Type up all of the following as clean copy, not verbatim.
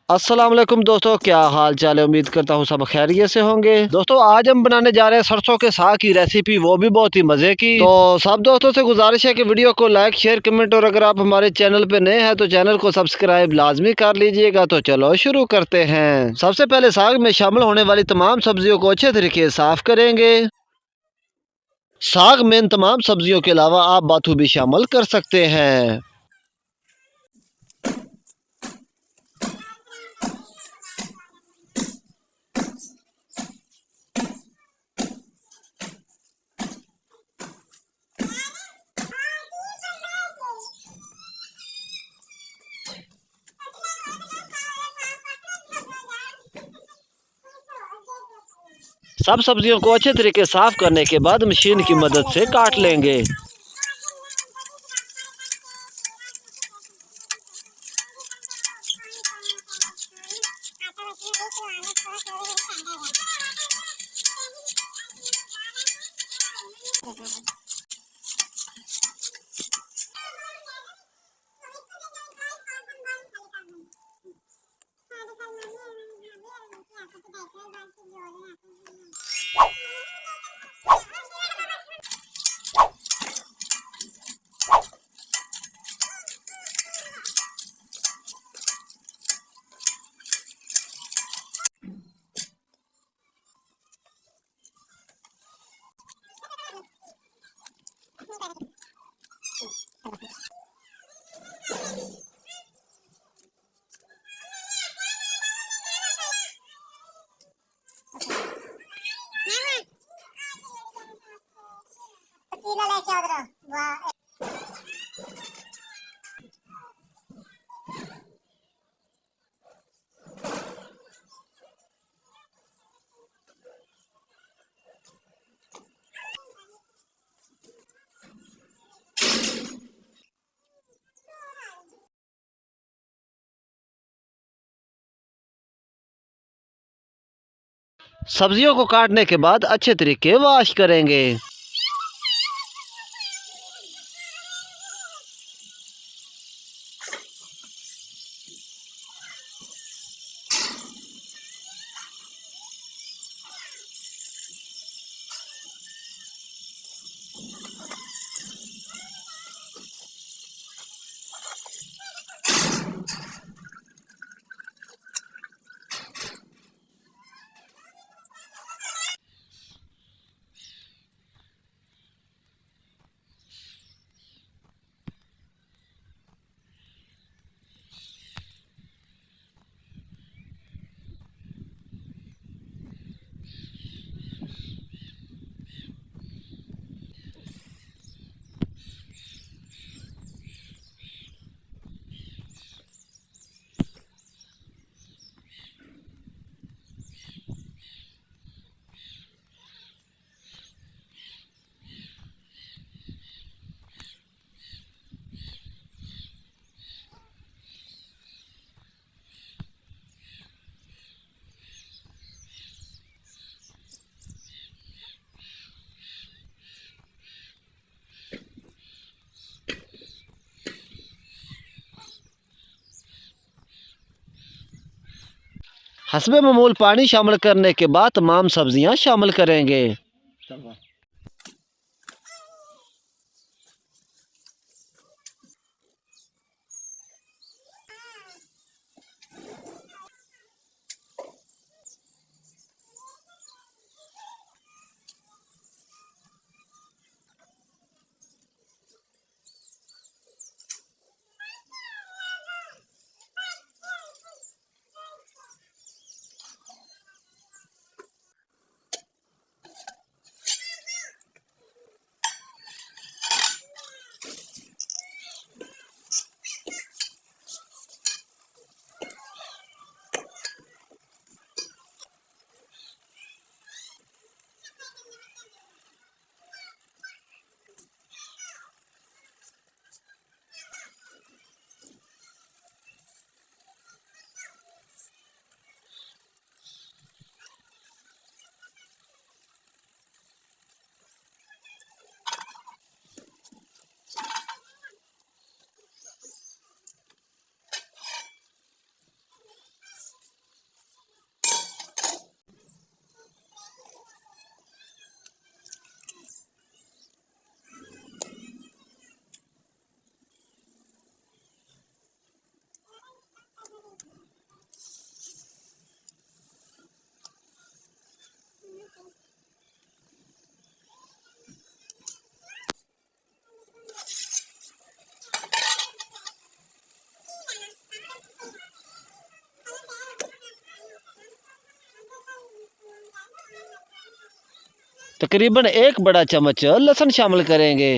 अस्सलाम वालेकुम दोस्तों, क्या हाल चाल है। उम्मीद करता हूँ सब खैरियत से होंगे। दोस्तों आज हम बनाने जा रहे हैं सरसों के साग की रेसिपी, वो भी बहुत ही मज़े की। तो सब दोस्तों से गुजारिश है कि वीडियो को लाइक शेयर कमेंट, और अगर आप हमारे चैनल पे नए हैं तो चैनल को सब्सक्राइब लाजमी कर लीजिएगा। तो चलो शुरू करते हैं। सबसे पहले साग में शामिल होने वाली तमाम सब्जियों को अच्छे तरीके से साफ करेंगे। साग में इन तमाम सब्जियों के अलावा आप बाथू भी शामिल कर सकते हैं। सब सब्जियों को अच्छे तरीके से साफ करने के बाद मशीन की मदद से काट लेंगे। सब्जियों को काटने के बाद अच्छे तरीके वॉश करेंगे। हस्बे मामूल पानी शामिल करने के बाद तमाम सब्जियां शामिल करेंगे। तकरीबन 1 बड़ा चम्मच लहसुन शामिल करेंगे।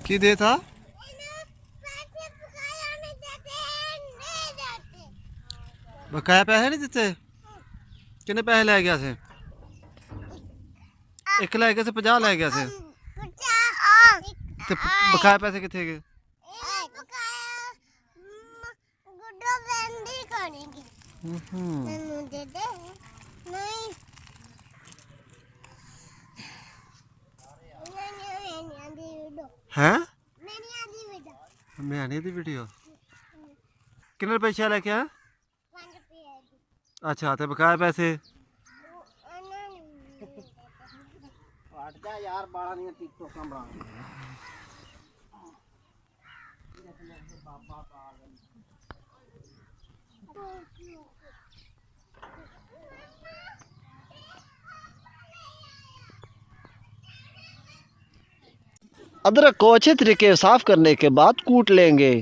की दे था बकाया पैसे नहीं दिते किन्ने पैसे लै गया से एक लै गया से 50 लै गया से ते बकाया पैसे किथे गए हैं मैं आने दी वीडियो किन्ने पैसे लेके आया अच्छा ते बकाया पैसे यार बड़ा नहीं टिकटॉक का बड़ा अदरक को अच्छे तरीके से साफ करने के बाद कूट लेंगे।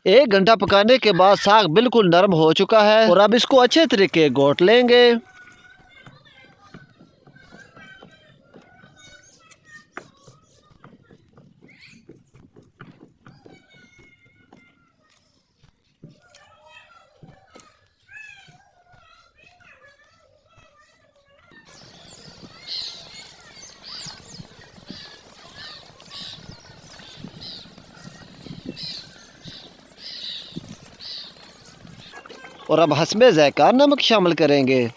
एक घंटा पकाने के बाद साग बिल्कुल नरम हो चुका है और अब इसको अच्छे तरीके घोट लेंगे। और अब हस्बे ज़ायका नमक शामिल करेंगे।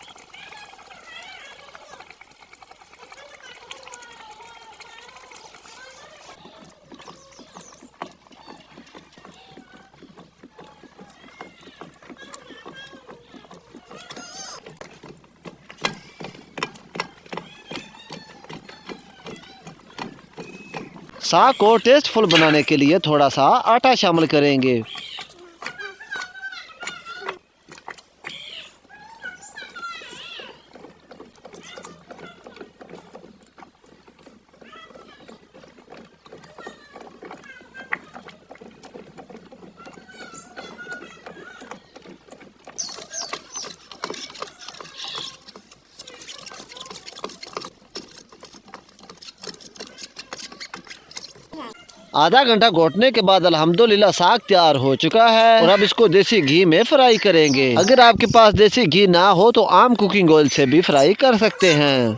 साग को टेस्टफुल बनाने के लिए थोड़ा सा आटा शामिल करेंगे। आधा घंटा घोटने के बाद अल्हम्दुलिल्लाह साग तैयार हो चुका है और अब इसको देसी घी में फ्राई करेंगे। अगर आपके पास देसी घी ना हो तो आम कुकिंग ऑयल से भी फ्राई कर सकते हैं।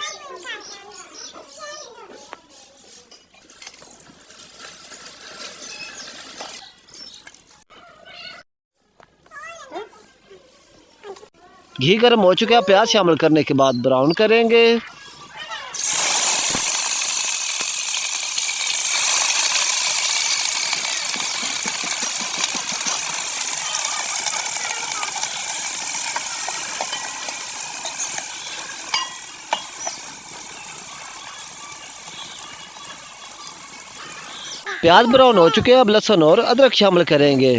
घी गर्म हो चुका है, प्याज शामिल करने के बाद ब्राउन करेंगे। प्याज ब्राउन हो चुके हैं, अब लहसुन और अदरक शामिल करेंगे।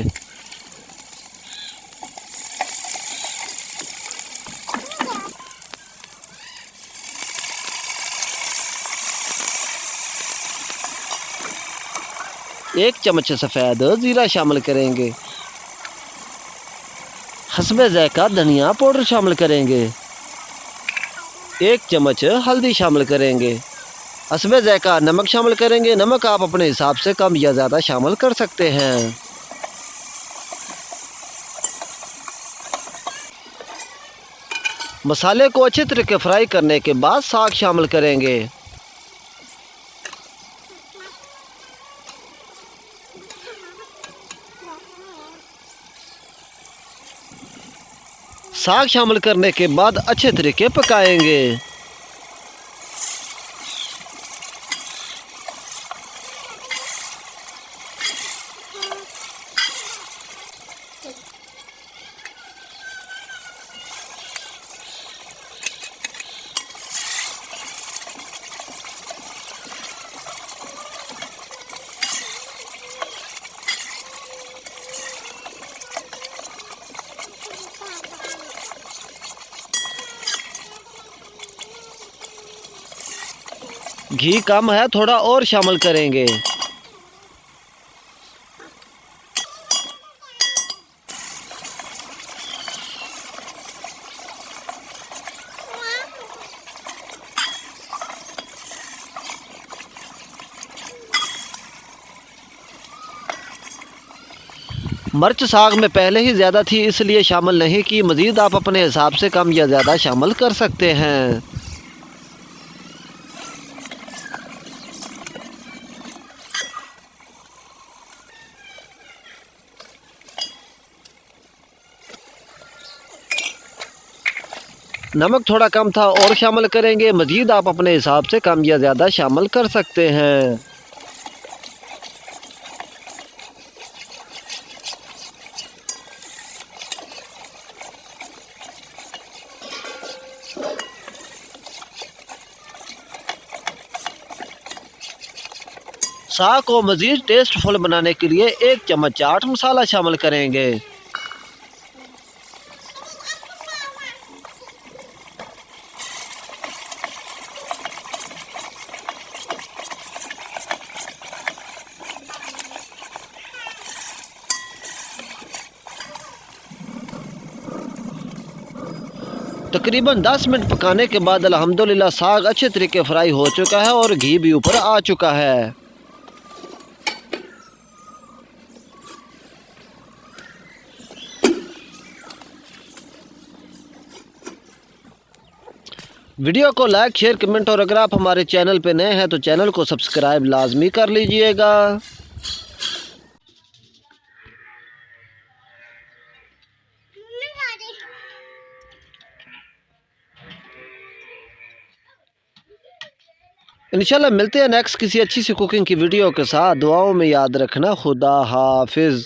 एक चम्मच सफ़ेद ज़ीरा शामिल करेंगे। हस्बे ज़ायक़ा धनिया पाउडर शामिल करेंगे। एक चम्मच हल्दी शामिल करेंगे। हस्बे ज़ायक़ा नमक शामिल करेंगे। नमक आप अपने हिसाब से कम या ज़्यादा शामिल कर सकते हैं। मसाले को अच्छे तरीके फ्राई करने के बाद साग शामिल करेंगे। साग शामिल करने के बाद अच्छे तरीके पकाएंगे। घी कम है, थोड़ा और शामिल करेंगे। मिर्च साग में पहले ही ज़्यादा थी इसलिए शामिल नहीं की। मज़ीद आप अपने हिसाब से कम या ज़्यादा शामिल कर सकते हैं। नमक थोड़ा कम था और शामिल करेंगे। मज़ीद आप अपने हिसाब से कम या ज़्यादा शामिल कर सकते हैं। साग को मज़ीद टेस्टफुल बनाने के लिए एक चम्मच चाट मसाला शामिल करेंगे। तकरीबन 10 मिनट पकाने के बाद अल्हम्दुलिल्लाह साग अच्छे तरीके फ्राई हो चुका है और घी भी ऊपर आ चुका है। वीडियो को लाइक शेयर कमेंट और अगर आप हमारे चैनल पे नए हैं तो चैनल को सब्सक्राइब लाजमी कर लीजिएगा। इंशाल्लाह मिलते हैं नेक्स्ट किसी अच्छी सी कुकिंग की वीडियो के साथ। दुआओं में याद रखना। खुदा हाफिज़।